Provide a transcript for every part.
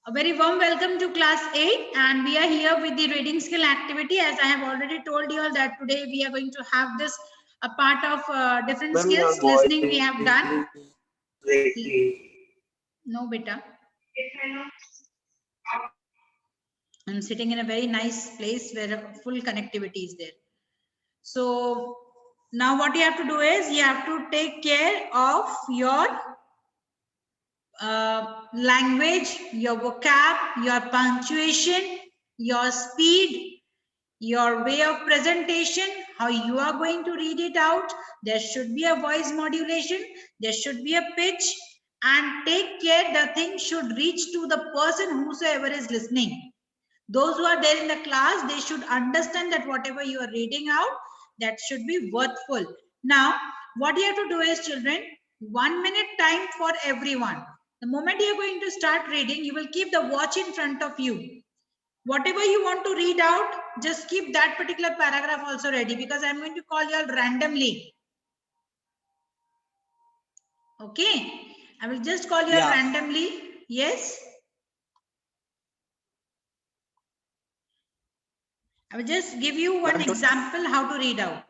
A very warm welcome to class 8, and we are here with the reading skill activity. As I have already told you all that today we are going to have this a part of different skills. Listening we have done. No, beta. I'm sitting in a very nice place where full connectivity is there. So now what you have to do is you have to take care of your language, your vocab, your punctuation, your speed, your way of presentation, how you are going to read it out. There should be a voice modulation, there should be a pitch, and take care the thing should reach to the person whosoever is listening. Those who are there in the class, they should understand that whatever you are reading out, that should be worthful. Now, what you have to do is, children, 1 minute time for everyone. The moment you are going to start reading, you will keep the watch in front of you. Whatever you want to read out, just keep that particular paragraph also ready, because I'm going to call you all randomly. Okay, I will just call you all randomly. Yes. I will just give you one example how to read out.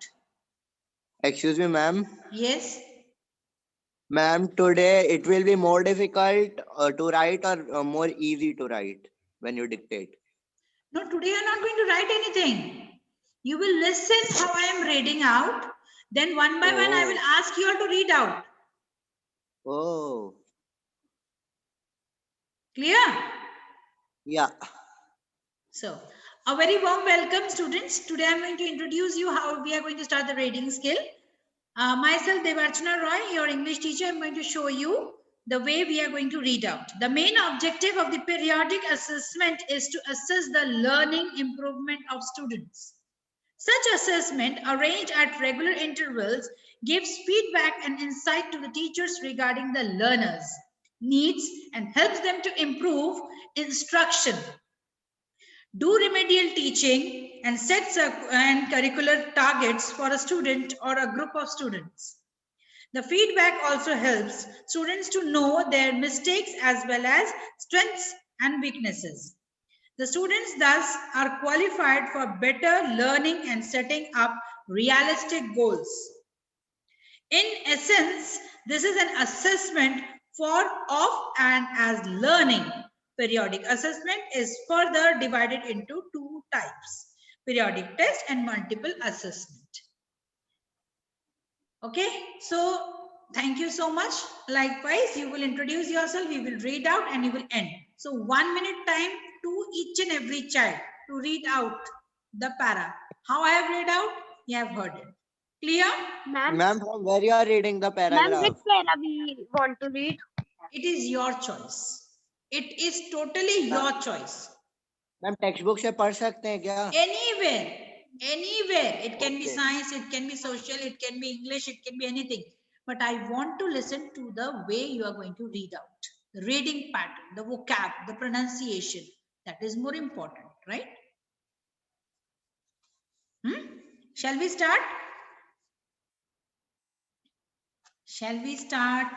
Excuse me, ma'am. Yes. Ma'am, today it will be more difficult to write or more easy to write when you dictate? No, today you're not going to write anything. You will listen how I am reading out. Then one by one I will ask you all to read out. Oh. Clear? Yeah. So, a very warm welcome, students. Today I'm going to introduce you how we are going to start the reading skill. Myself, Devarchana Roy, your English teacher, I'm going to show you the way we are going to read out. The main objective of the periodic assessment is to assess the learning improvement of students. Such assessment, arranged at regular intervals, gives feedback and insight to the teachers regarding the learners' needs and helps them to improve instruction, do remedial teaching, and sets and curricular targets for a student or a group of students. The feedback also helps students to know their mistakes as well as strengths and weaknesses. The students thus are qualified for better learning and setting up realistic goals. In essence, this is an assessment for, of, and as learning. Periodic assessment is further divided into two types: periodic test and multiple assessment. Okay, so thank you so much. Likewise, you will introduce yourself, you will read out, and you will end. So 1 minute time to each and every child to read out the para. How I have read out, you have heard it. Clear? Ma'am, from where you are reading the paragraph? Ma'am, which para we want to read? It is your choice. It is totally your choice. Ma'am, textbook से पढ़ सकते हैं क्या? Anywhere. Anywhere. It can be science, it can be social, it can be English, it can be anything. But I want to listen to the way you are going to read out. The reading pattern, the vocab, the pronunciation. That is more important, right? Shall we start? Shall we start?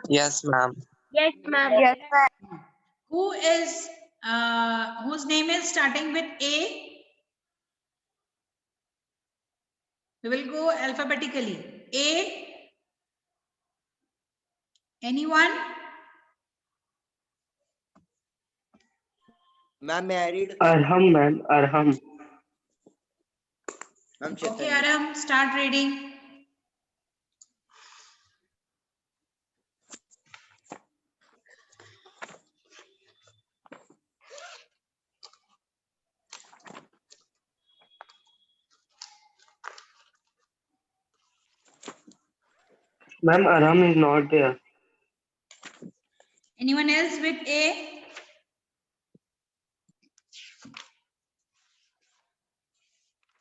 Yes, ma'am. Yes, ma'am. Yes, ma'am. Who is, whose name is starting with A? We will go alphabetically. A. Anyone? Ma'am, may I read? Arham, ma'am. Arham. Okay, Arham, start reading. Ma'am, Arham is not there. Anyone else with A?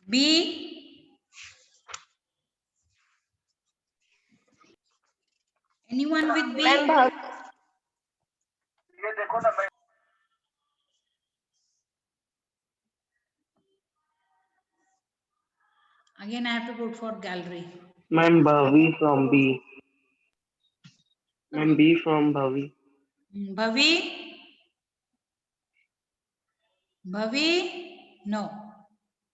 B? Anyone with B? Again, I have to go for gallery. Ma'am, Bhavi from B. Ma'am, B from Bhavi. Bhavi? Bhavi? No.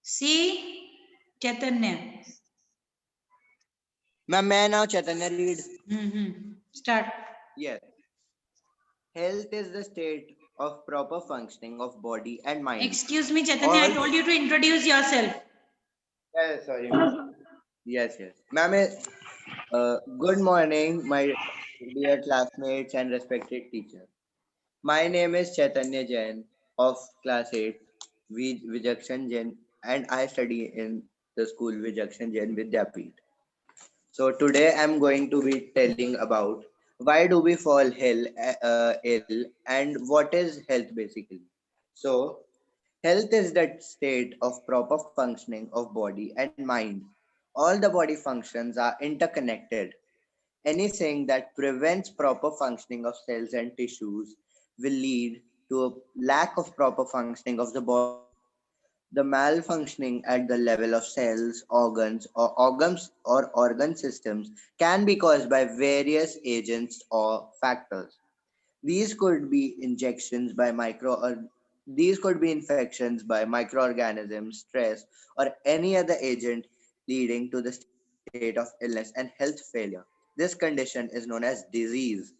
C. Chaitanya. Ma'am, may I now Chaitanya read? Start. Yes. Health is the state of proper functioning of body and mind. Excuse me, Chaitanya, I All told you to introduce yourself. sorry. Yes, yes. Ma'am, good morning, my dear classmates and respected teacher. My name is Chaitanya Jain of class 8, Vijakshan Jain, and I study in the school Vijakshan Jain Vidyapeeth. So today I'm going to be telling about why do we fall ill and what is health basically. So health is that state of proper functioning of body and mind. All the body functions are interconnected. Anything that prevents proper functioning of cells and tissues will lead to a lack of proper functioning of the body. The malfunctioning at the level of cells, organs or organ systems can be caused by various agents or factors. These could be injections by micro or these could be infections by microorganisms, stress, or any other agent leading to the state of illness and health failure. This condition is known as disease.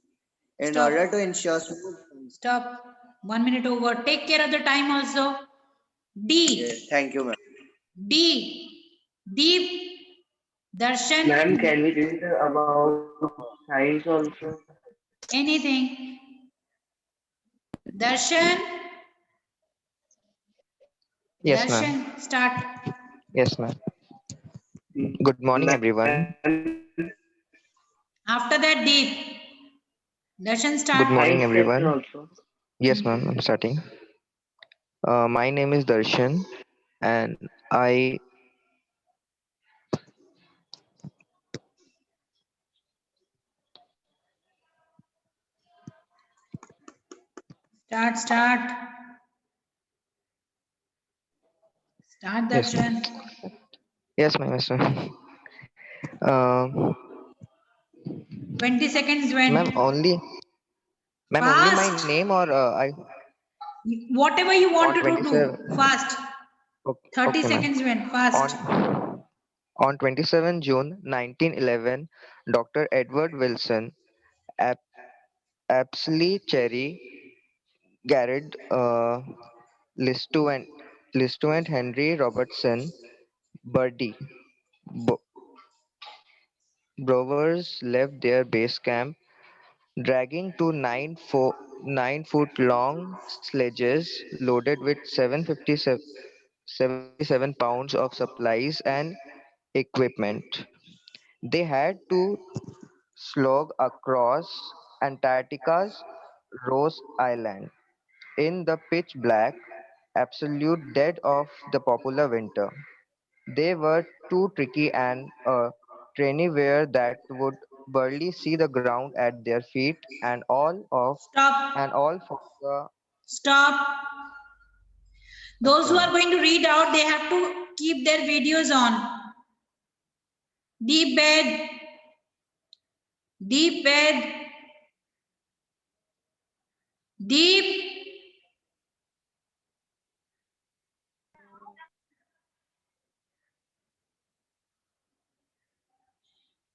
In order to Stop. ensure smooth Stop. 1 minute over. Take care of the time also. yes, D. thank you, ma'am. D. Deep. Darshan. Ma'am, can we read about science also? Anything. Darshan. Yes, ma'am. Darshan. Start. Yes, ma'am. Good morning, everyone. Ma'am, After that, Deep. Darshan, Good start. morning, science section everyone. also. Yes, ma'am. I'm starting. My name is Darshan, and I Start, start. Start, yes, ma'am. Darshan. Yes, ma'am. Yes, ma'am. Um, 20 seconds ma'am, went. only my Fast. name, or I Whatever you on wanted to 27. do. Fast. Okay, 30 okay, ma'am. seconds went. Fast. On 27 June 1911, Dr. Edward Wilson, Ap- Apsley Cherry, Garrett, Listuant, Listuant Henry Robertson, Birdie, Browers left their base camp, dragging two 9-foot long sledges loaded with 77 pounds of supplies and equipment. They had to slog across Antarctica's Ross Island in the pitch black, absolute dead of the popular winter. They were too tricky and trainy where that would barely see the ground at their feet Stop. and all for the Stop. Those अच्छा who are ma'am. going to read out, they have to keep their videos on. Deep bed. Deep bed. Deep.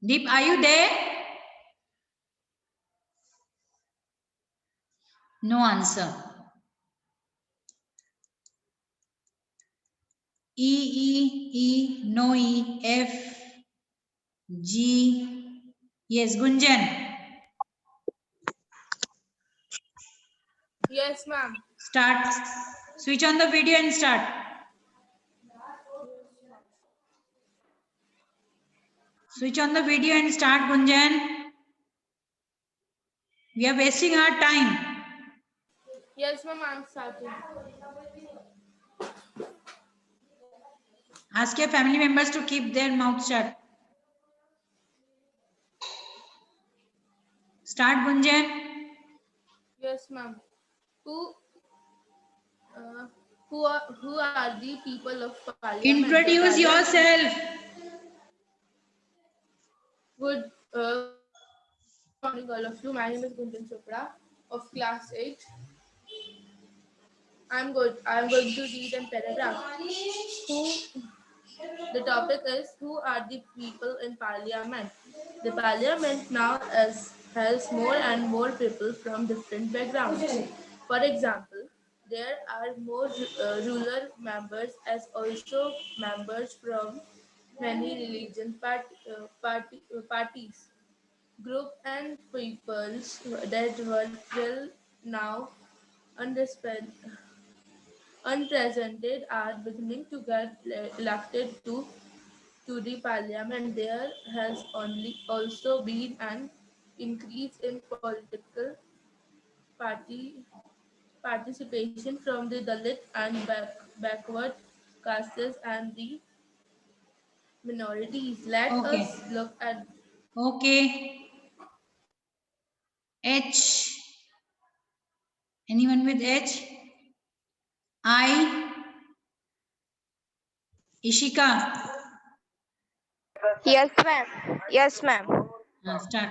Deep, are you there? No answer. No E, F, G. Yes, Gunjan. Yes, ma'am. Start. Switch on the video and start. Switch on the video and start, Gunjan. We are wasting our time. Yes, ma'am, I'm starting. Ask your family members to keep their mouth shut. Start, Gunjan. Yes, ma'am. Who who are the people of parliament that Introduce are left yourself. good morning all of you. My name is Gunjan Chopra of class 8. I'm good. I'm going to read a paragraph. Who The topic is who are the people in parliament? The parliament now has more and more people from different backgrounds. For example, there are more rural members as also members from many parties, group and peoples that were till now unrepresented unrepresented are beginning to get elected to the parliament. There has only also been an increase in political party participation from the Dalit and backward castes and the minorities. Let us Okay. look at Okay. H. Anyone with H? I. Ishika. Yes, ma'am. Yes, ma'am. Start.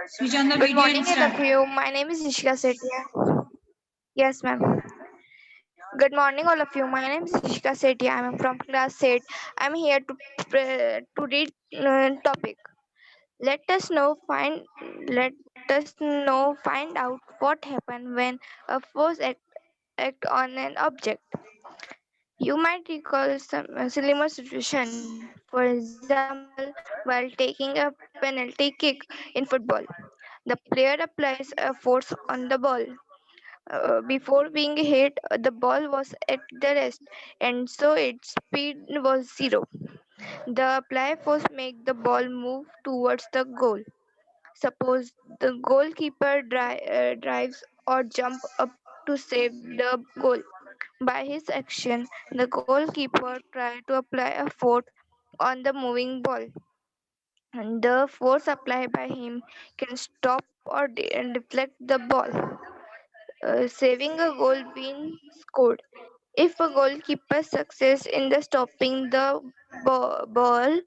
Switch on the Good video and morning, all start. of you. My name is Ishika Setia. Yes, ma'am. Good morning, all of you. My name is Ishika Setia. I'm from class 8. I'm here to read topic. Let us know find let us know find out what happened when a force act on an object. You might recall some similar situation. For example, while taking a penalty kick in football, the player applies a force on the ball. Before being hit, the ball was at the rest, and so its speed was zero. The apply force make the ball move towards the goal. Suppose the goalkeeper drives or jump up to save the goal. By his action, the goalkeeper tried to apply a force on the moving ball. And the force applied by him can stop or deflect the ball, saving a goal being scored. If a goalkeeper succeeds in the stopping the ball,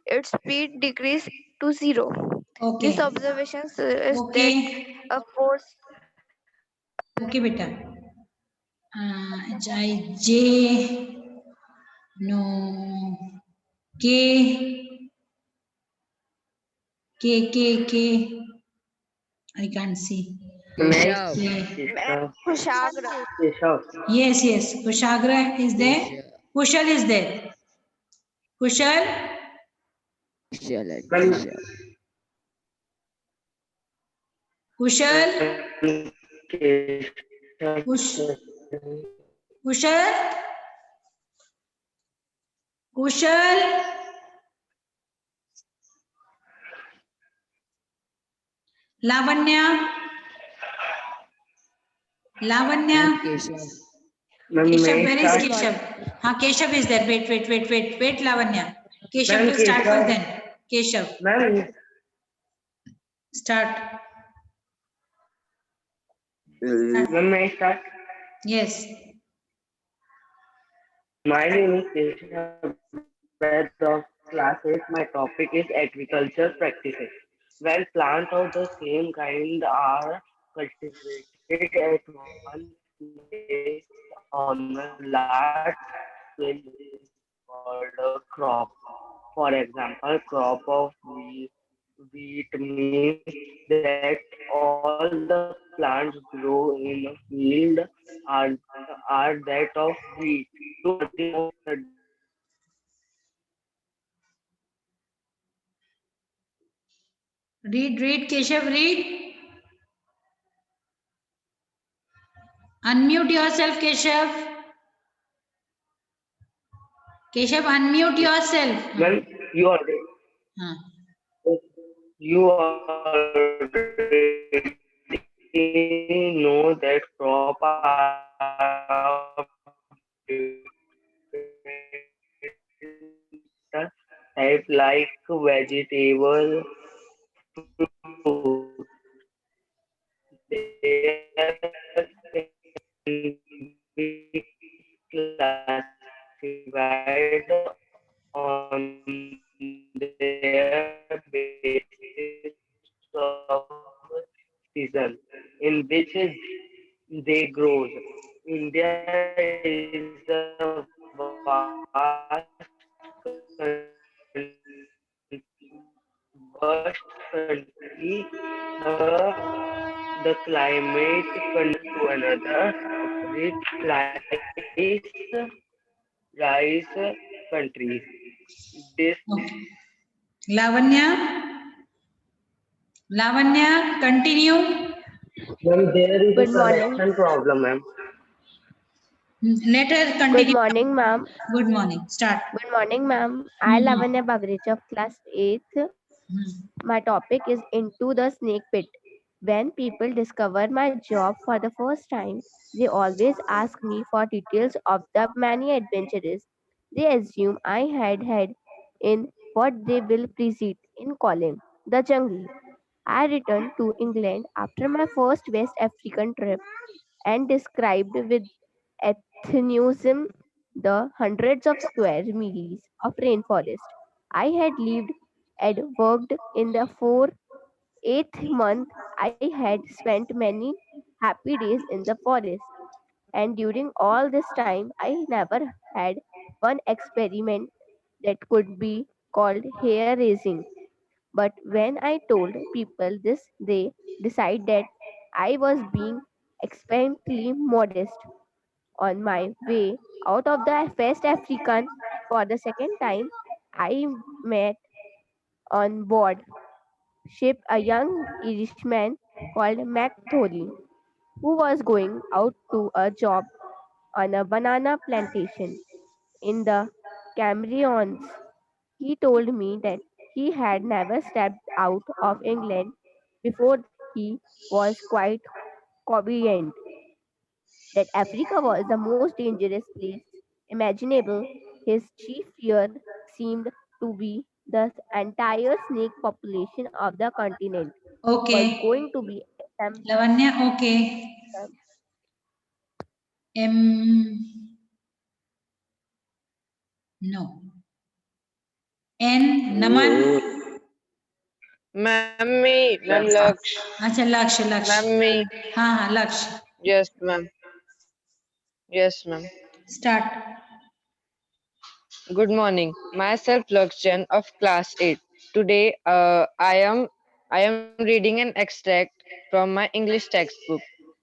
its speed decreases to zero. This Okay. observation suggests that Okay. a force. Okay, beta. H I J. No. K. K. I can't see. Next, Keshav. K. Kushagra. Keshav. Yes. Kushagra is there. Keshav. Kushal is there. Kushal. Kushal and Well, Keshav. Kushal. Keshav. Kush. Kushal. Kushal. Lavanya. Lavanya. And Keshav. Ma'am, Keshav, may I where is start? Keshav? Keshav is there. Wait, Lavanya. Keshav Ma'am, will start first Keshav. then. Keshav, Ma'am, start. ma'am, may I start? Yes. My name is Keshav Bhatt of class 8. My topic is agriculture practices. When plants of the same kind are cultivated at one place on a large scale, this is called a crop. For example, crop of wheat means that all the plants grow in a field are, are that of wheat. Two are the most Read, Keshav, read. Unmute yourself, Keshav. Keshav, unmute yourself. well, you already Huh. you already know that crop are type like vegetable fruit. They are classified on their basis of season in which they grow. India is a vast country. The climate to another which rise countries. This Okay. Lavanya, continue. Ma'am, there is a Good morning. connection problem, ma'am. Let her Good continue. morning, ma'am. Good morning. Start. Good morning, ma'am. I, Mhm. Lavanya Bagrecha of class 8th. Mhm. My topic is Into the Snake Pit. When people discover my job for the first time, they always ask me for details of the many adventures they assume I had in what they will precede in calling the jungle. I returned to England after my first West African trip and described with enthusiasm the hundreds of square miles of rainforest I had lived and worked in. The 8th month, I had spent many happy days in the forest, and during all this time, I never had one experiment that could be called hair raising. But when I told people this, they decided that I was being extremely modest. On my way out of the West African for the second time, I met on board ship a young Irishman called Mac Thorley, who was going out to a job on a banana plantation in the Cameroons. He told me that he had never stepped out of England before. He was quite confident that Africa was the most dangerous place imaginable. His chief fear seemed to be the entire snake population of the continent was Okay. going to be Lavanya, okay. No. N, Naman. Ma'am, me, ma'am, Laksh. अच्छा लक्ष्य. Ma'am, me. हाँ लक्ष्य. Yes, ma'am. Yes, ma'am. Start. Good morning. Myself Lakshyan of class 8. Today I am reading an extract from my English textbook.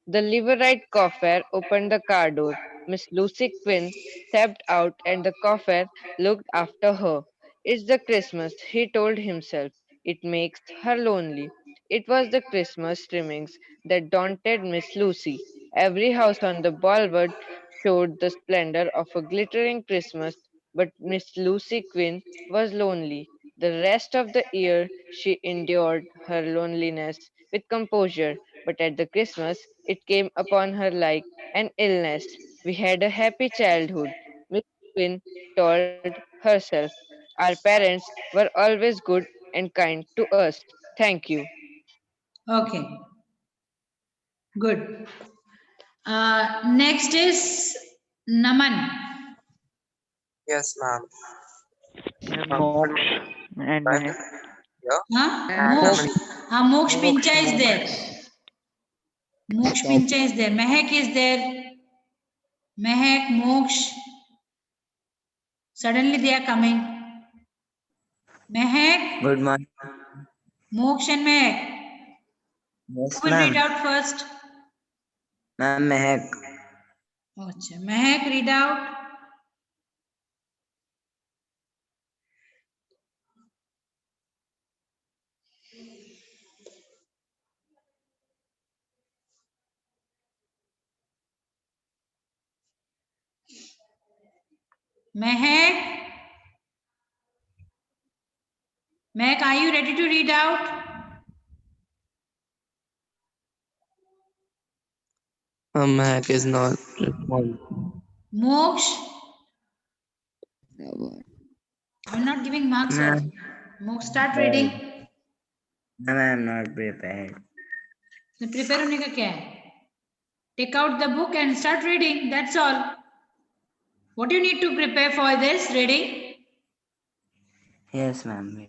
The Liverite courier opened the car door. Miss Lucy Quinn stepped out and the courier looked after her. It's the Christmas, he told himself. It makes her lonely. It was the Christmas trimmings that daunted Miss Lucy. Every house on the boulevard showed the splendor of a glittering Christmas, but Miss Lucy Quinn was lonely. The rest of the year she endured her loneliness with composure, but at the Christmas it came upon her like an illness. We had a happy childhood, Miss Quinn told herself. Our parents were always good and kind to us. Thank you. Okay. Good. Next is Naman. Yes, ma'am. And Mox and Mehak. Yeah. Huh? And Moksh. Mox. Moksh Mox. Pincha is there. Mox. Moksh Pincha is there. Mehak is there. Mehak, Moksh. Suddenly they are coming. Mehak, Good morning. Moksh and Mehak. Yes, Who will read ma'am. out first? Ma'am Mehak. अच्छा, Mehak, read out. Mehak. Mehak, are you ready to read out? Mac is not responding. Moksh. I'm not giving marks also. Ma'am. Moksh, start reading. Ma'am, I am not prepared. तो prepare होने का क्या है? Take out the book and start reading. That's all. What do you need to prepare for this reading? Yes, ma'am.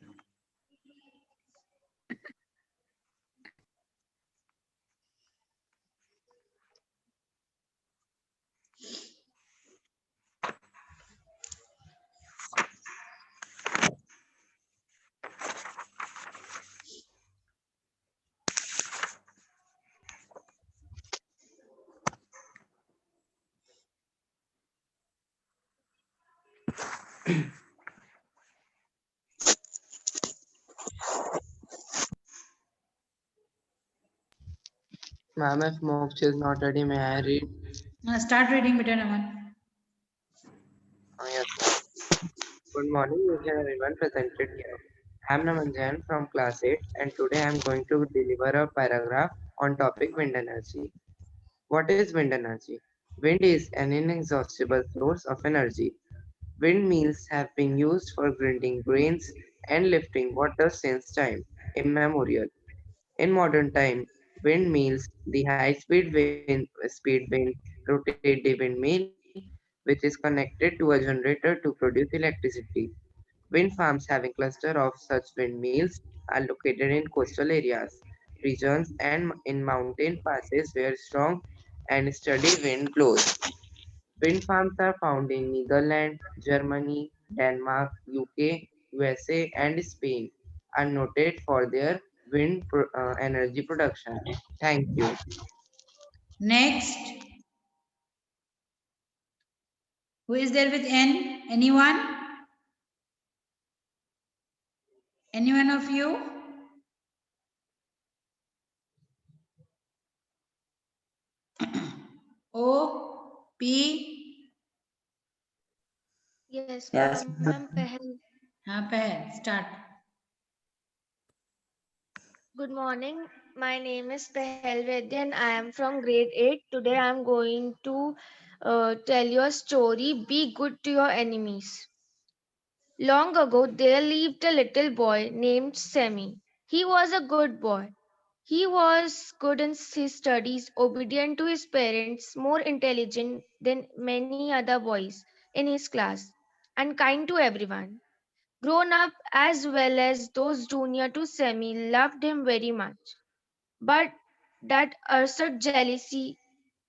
Ma'am, if Moksha is not ready, may I read? Start reading, beta Naman. Yes, ma'am. Good morning, each and everyone presented here. I'm Naman Jain from class 8 and today I'm going to deliver a paragraph on topic wind energy. What is wind energy? Wind is an inexhaustible source of energy. Windmills have been used for grinding grains and lifting water since time immemorial. In modern time, windmills, the high speed wind rotate the windmill, which is connected to a generator to produce electricity. Wind farms having cluster of such windmills are located in coastal areas, regions, and in mountain passes where strong and steady wind blows. Wind farms are found in Netherlands, Germany, Denmark, UK, USA, and Spain, are noted for their energy production. Thank you. Next. Who is there with N? Anyone? Any one of you? O, P, Yes, Yes, ma'am. Pehel. Pahel, start. Good morning. My name is Pehel Vedya and I am from grade 8. Today I am going to tell you a story. Be good to your enemies. Long ago, there lived a little boy named Semi. He was a good boy. He was good in his studies, obedient to his parents, more intelligent than many other boys in his class, and kind to everyone. Grown up as well as those junior to Semi loved him very much. But that ushered jealousy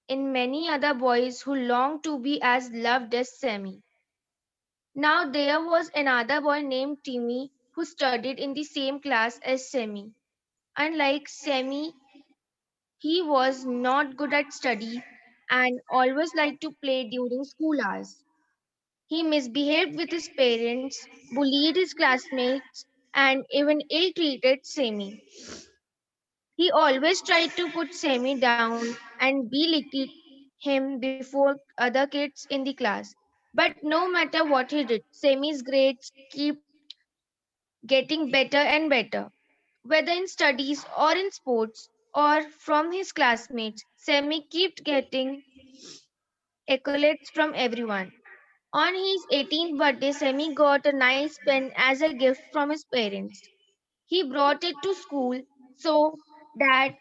in many other boys who longed to be as loved as Semi. Now there was another boy named Timmy who studied in the same class as Semi. Unlike Semi, he was not good at study and always liked to play during school hours. He misbehaved with his parents, bullied his classmates, and even ill treated Semi. He always tried to put Semi down and belittle him before other kids in the class. But no matter what he did, Semi's grades kept getting better and better. Whether in studies or in sports or from his classmates, Semi kept getting accolades from everyone. On his 18th birthday, Semi got a nice pen as a gift from his parents. He brought it to school so that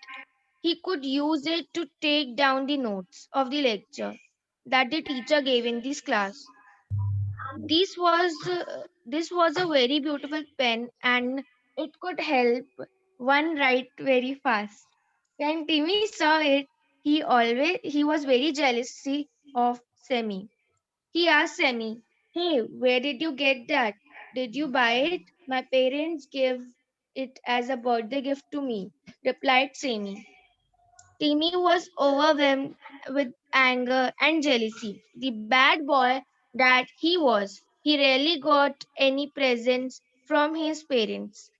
he could use it to take down the notes of the lecture that the teacher gave in this class. This was a very beautiful pen and it could help one write very fast. When Timmy saw it, he was very jealous of Semi. He asked Semi, "Hey, where did you get that? Did you buy it? My parents gave it as a birthday gift to me," replied Semi. Timmy was overwhelmed with anger and jealousy. The bad boy that he was, he rarely got any presents from his parents.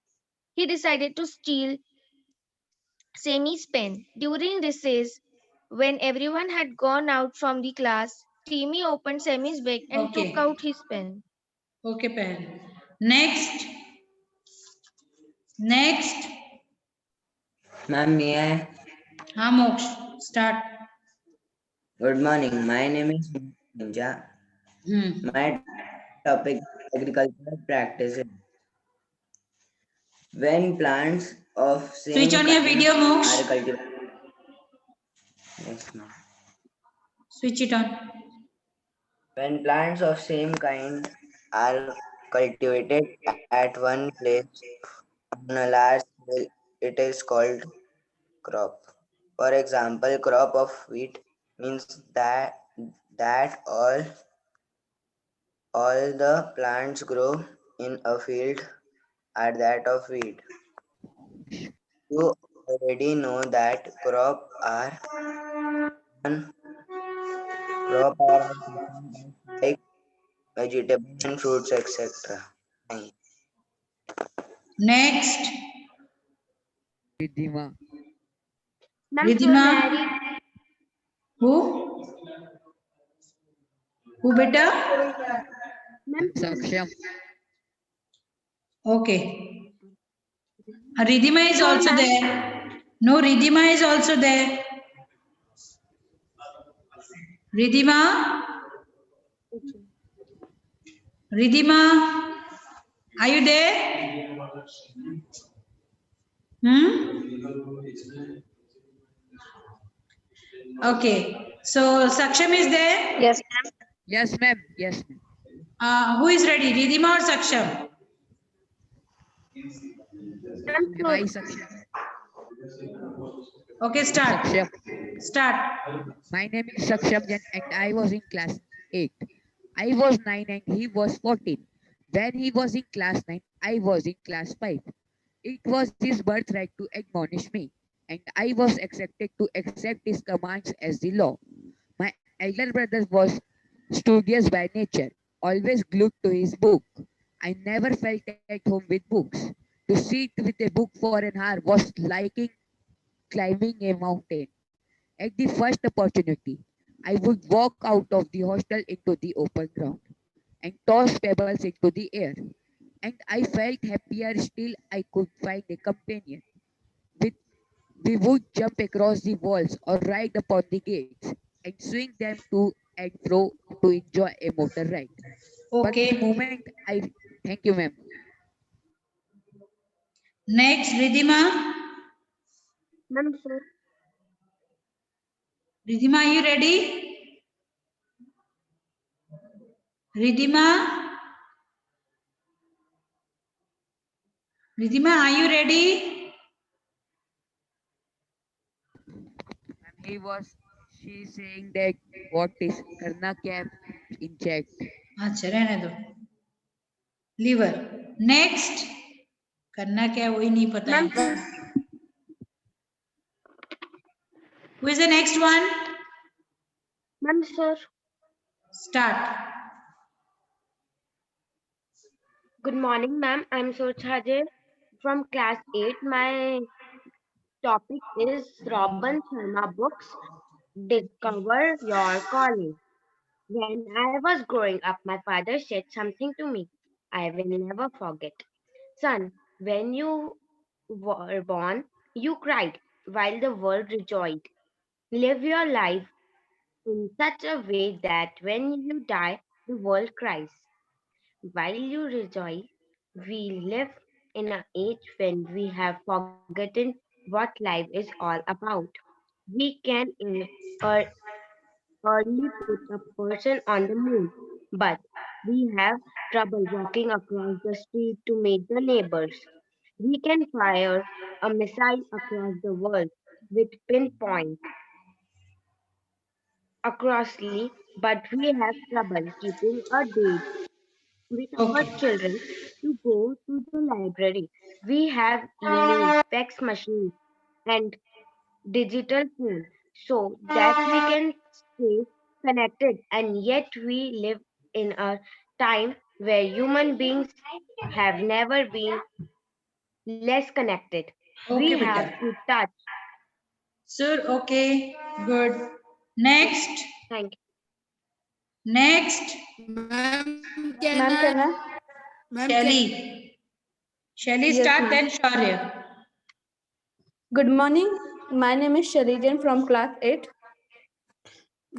He decided to steal Semi's pen. During recess, when everyone had gone out from the class, Timmy opened Semi's bag and took Okay. out his pen. Okay, Pahel. Next. Next. ma'am, may I? Moksh, start. Good morning. My name is Ninja. Hmm. My topic is agricultural practices. When plants of same Switch on your kind video, are Moksh. cultivated, yes, ma'am. Switch it on. When plants of same kind are cultivated at one place on a large scale, it is called crop. For example, crop of wheat means that all the plants grow in a field are that of wheat. You already know that one crop are of different types like vegetables and fruits, etc. Thank Next, Ridhima. Ma'am, for Ridhima. married. Who? Who beta? Ma'am, Saksham. Okay. Ridhima is sure, also ma'am. there. No, Ridhima is also there. Ridhima? Ridhima? Are you there? Okay. So Saksham is there? Yes, ma'am. Yes, ma'am. Yes, ma'am. Who is ready? Ridhima or Saksham? Ma'am, Am sure. I Saksham? Okay, start. Saksham. Start. My name is Saksham Jain and I was in class 8. I was 9 and he was 14. When he was in class 9, I was in class 5. It was his birthright to admonish me, and I was expected to accept his commands as the law. My elder brother was studious by nature, always glued to his book. I never felt at home with books. To sit with a book for an hour was like climbing a mountain. At the first opportunity, I would walk out of the hostel into the open ground and toss pebbles into the air. And I felt happier still I could find a companion. With we would jump across the walls or ride upon the gates and swing them to and fro to enjoy a motor ride. But the Okay. moment I thank you, ma'am. Next, Ridhima. Ma'am, sure. Ridhima, are you ready? Ridhima? Ridhima, are you ready? And he was she saying that what is karna kya in chat. अच्छा रहने दो. Liver. Next. करना क्या है वही नहीं पता Ma'am, है. Who is the next one? ma'am, sure. Start. Good morning, ma'am. I'm Surchaje from class 8. My topic is Robin Sharma books. Discover your calling. When I was growing up, my father said something to me I will never forget. Son, when you were born, you cried while the world rejoiced. Live your life in such a way that when you die, the world cries. While you rejoice, we live in an age when we have forgotten what life is all about. We can early put a person on the moon, but we have trouble walking across the street to meet the neighbors. We can fire a missile across the world with pinpoint acrossly, but we have trouble keeping a date with our Okay. children to go to the library. We have email, fax machines, and digital phone so that we can stay connected, and yet we live in a time where human beings have never been less connected. We Okay, have beta. to touch. Sir, okay. Good. Next. Thank Next. Ma'am, Ma'am, can I? Shelly. Shelly, Yes, start, ma'am. then Shaurya. Good morning. My name is Sharijan from class 8.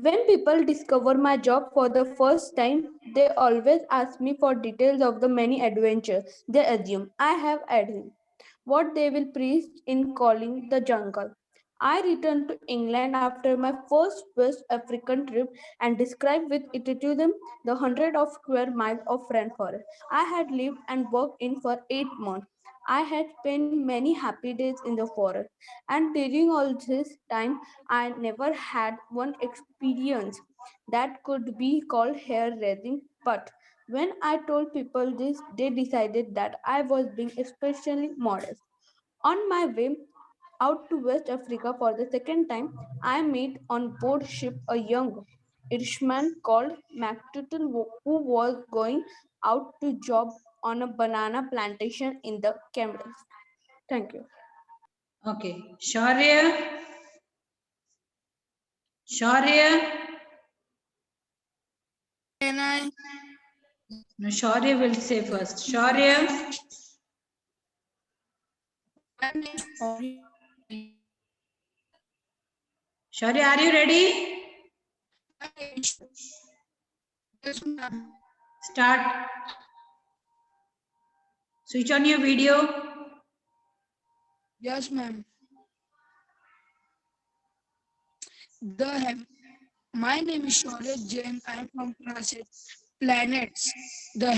When people discover my job for the first time, they always ask me for details of the many adventures they assume I have had, what they will preach in calling the jungle. I returned to England after my first West African trip and described with enthusiasm the hundred of square miles of rainforest I had lived and worked in for 8 months. I had spent many happy days in the forest, and during all this time, I never had one experience that could be called hair raising. But when I told people this, they decided that I was being especially modest. On my way out to West Africa for the second time, I met on board ship a young Irishman called McTuttle who was going out to job on a banana plantation in the Camels. Thank you. Okay. Shaurya. Shaurya. Can I? No, Shaurya will say first. Shaurya. Shaurya, are you ready? Yes, ma'am. Start. Switch on your video. Yes, ma'am. My name is Shaurya Jain. I am from class 8. Planets. The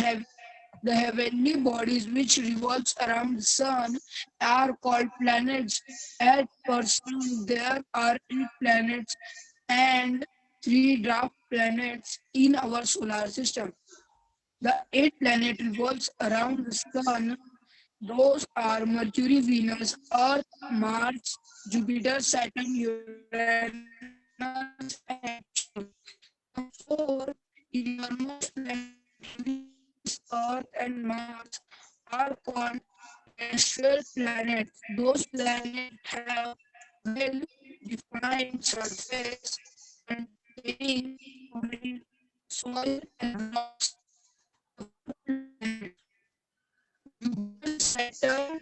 heavenly bodies which revolves around the sun are called planets. As per sun, there are 8 planets and 3 dwarf planets in our solar system. The 8 planets revolves around the sun. Those are Mercury, Venus, Earth, Mars, Jupiter, Saturn, Uranus, and Neptune. The 4 enormous planets, Earth and Mars, are called terrestrial planets. Those planets have well-defined surface containing soil and rocks. Jupiter, Saturn,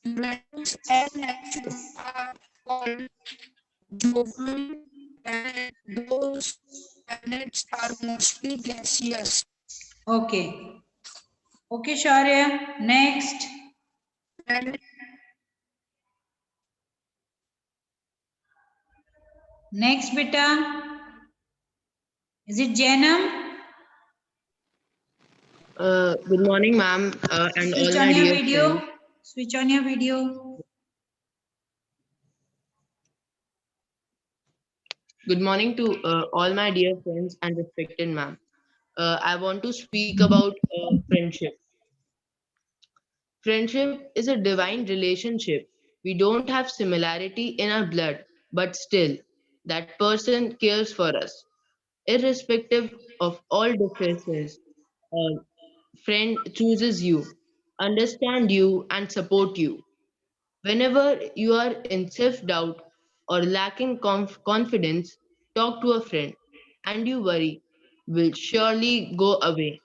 Uranus, and Neptune are called jovial planets. Those planets are mostly gaseous. Okay. Okay, Shaurya. Next. Next, beta. Is it Janam? Good morning, ma'am, and Switch all on my your dear video. friends. Switch on your video. Good morning to all my dear friends and respected ma'am. I want to speak about friendship. Friendship is a divine relationship. We don't have similarity in our blood, but still, that person cares for us. Irrespective of all differences, a friend chooses you, understand you, and support you. Whenever you are in self doubt or lacking confidence, talk to a friend, and your worry will surely go away.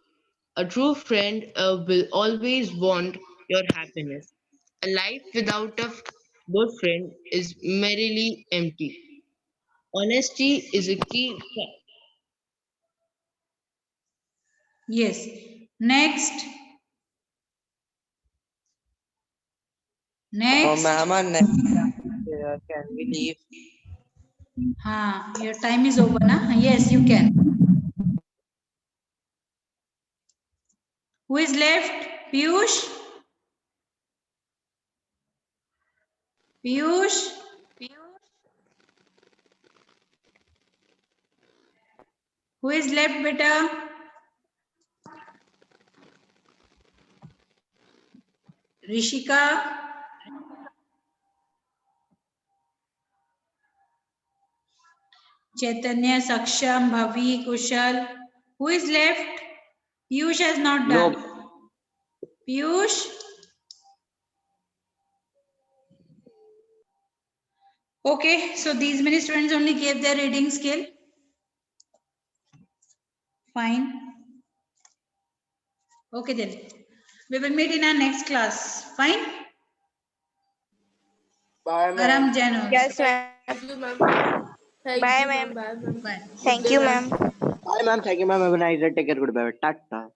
A true friend will always want your happiness. A life without a good friend is merely empty. Honesty is a key. Yes. Next. Next. Ma'am, can we leave? Your time is over, na? Yes, you can. Who is left? Piyush? Piyush? Who is left, beta? Rishika? Chaitanya, Saksham, Bhavi, Kushal. Who is left? Piyush has not done. No. Piyush? Okay, so these many students only gave their reading skill. Fine. Okay then. We will meet in our next class. Fine? Bye, Aram ma'am. Jain also. Yes, ma'am. Thank you, ma'am. Thank Bye, you, ma'am. ma'am. Bye, ma'am. Bye. Good Thank day, you, ma'am. ma'am. Bye, ma'am. Thank you, ma'am. Have a nice day. Take care. Goodbye. Tata.